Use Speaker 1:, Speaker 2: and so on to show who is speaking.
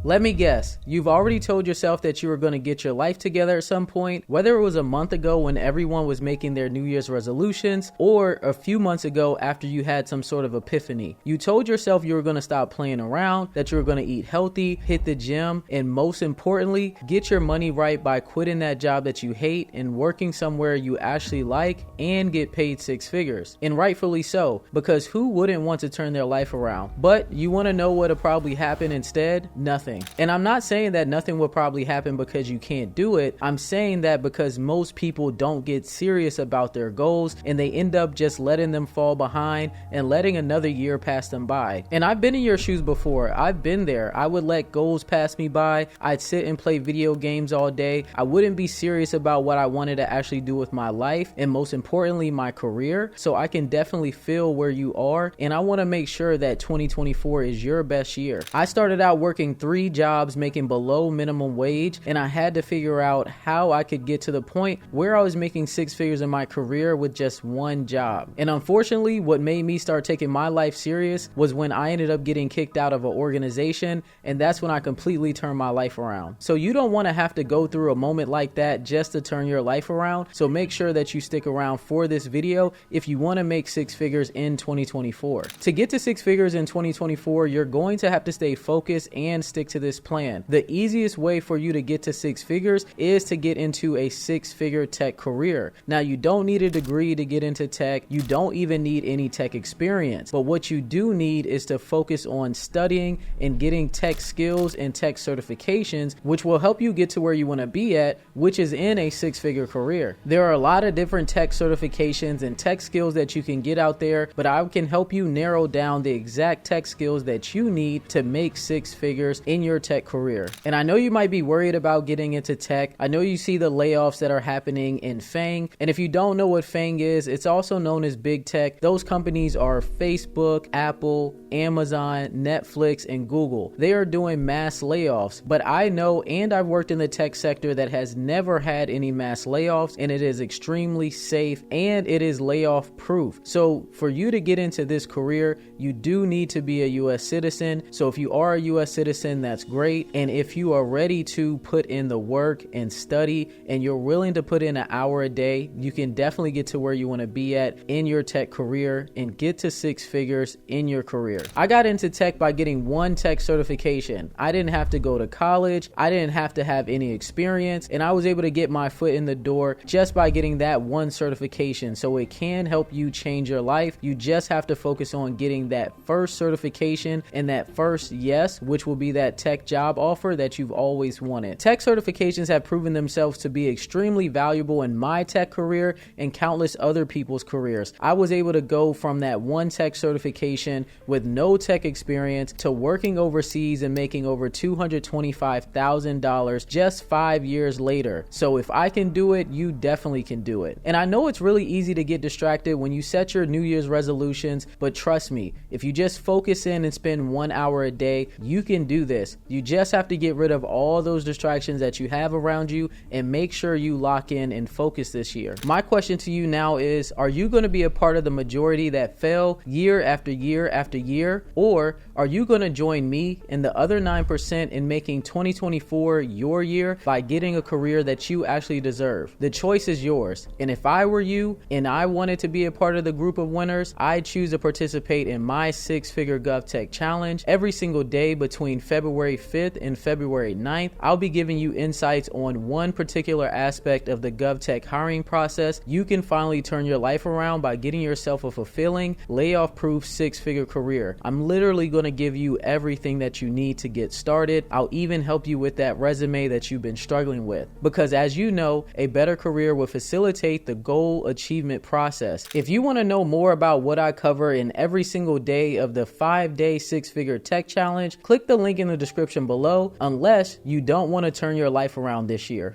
Speaker 1: Let me guess, you've already told yourself that you were going to get your life together at some point, whether it was a month ago when everyone was making their New Year's resolutions, or a few months ago after you had some sort of epiphany. You told yourself you were going to stop playing around, that you were going to eat healthy, hit the gym, and most importantly, get your money right by quitting that job that you hate and working somewhere you actually like and get paid six figures. And rightfully so, because who wouldn't want to turn their life around? But you want to know what'll probably happen instead? Nothing. And I'm not saying that nothing will probably happen because you can't do it. I'm saying that because most people don't get serious about their goals and they end up just letting them fall behind and letting another year pass them by. And I've been in your shoes before. I've been there. I would let goals pass me by. I'd sit and play video games all day. I wouldn't be serious about what I wanted to actually do with my life and most importantly, my career. So I can definitely feel where you are. And I want to make sure that 2024 is your best year. I started out working 3 jobs making below minimum wage, and I had to figure out how I could get to the point where I was making 6 figures in my career with just 1 job. And unfortunately, what made me start taking my life serious was when I ended up getting kicked out of an organization, and that's when I completely turned my life around. So you don't want to have to go through a moment like that just to turn your life around. So make sure that you stick around for this video if you want to make 6 figures in 2024. To get to 6 figures in 2024, you're going to have to stay focused and stick to this plan. The easiest way for you to get to 6 figures is to get into a 6-figure tech career. Now, you don't need a degree to get into tech. You don't even need any tech experience. But what you do need is to focus on studying and getting tech skills and tech certifications, which will help you get to where you want to be at, which is in a 6-figure career. There are a lot of different tech certifications and tech skills that you can get out there, but I can help you narrow down the exact tech skills that you need to make 6 figures in your tech career. And I know you might be worried about getting into tech. I know you see the layoffs that are happening in FANG. And if you don't know what FANG is, it's also known as big tech. Those companies are Facebook, Apple, Amazon, Netflix, and Google. They are doing mass layoffs, but I know, and I've worked in the tech sector that has never had any mass layoffs, and it is extremely safe and it is layoff proof. So for you to get into this career, you do need to be a US citizen. So if you are a US citizen, that's great. And if you are ready to put in the work and study and you're willing to put in an hour a day, you can definitely get to where you want to be at in your tech career and get to 6 figures in your career. I got into tech by getting 1 tech certification. I didn't have to go to college. I didn't have to have any experience, and I was able to get my foot in the door just by getting that 1 certification. So it can help you change your life. You just have to focus on getting that first certification and that first yes, which will be that tech job offer that you've always wanted. Tech certifications have proven themselves to be extremely valuable in my tech career and countless other people's careers. I was able to go from that 1 tech certification with no tech experience to working overseas and making over $225,000 just 5 years later. So if I can do it, you definitely can do it. And I know it's really easy to get distracted when you set your New Year's resolutions, but trust me, if you just focus in and spend 1 hour a day, you can do this. You just have to get rid of all those distractions that you have around you and make sure you lock in and focus this year. My question to you now is, are you going to be a part of the majority that fail year after year after year? Or are you going to join me and the other 9% in making 2024 your year by getting a career that you actually deserve? The choice is yours. And if I were you and I wanted to be a part of the group of winners, I'd choose to participate in my 6-figure GovTech challenge every single day between February 5th and February 9th. I'll be giving you insights on one particular aspect of the GovTech hiring process. You can finally turn your life around by getting yourself a fulfilling, layoff-proof 6-figure career. I'm literally going to give you everything that you need to get started. I'll even help you with that resume that you've been struggling with. Because as you know, a better career will facilitate the goal achievement process. If you want to know more about what I cover in every single day of the 5-day 6-figure tech challenge, click the link in the description below, unless you don't want to turn your life around this year.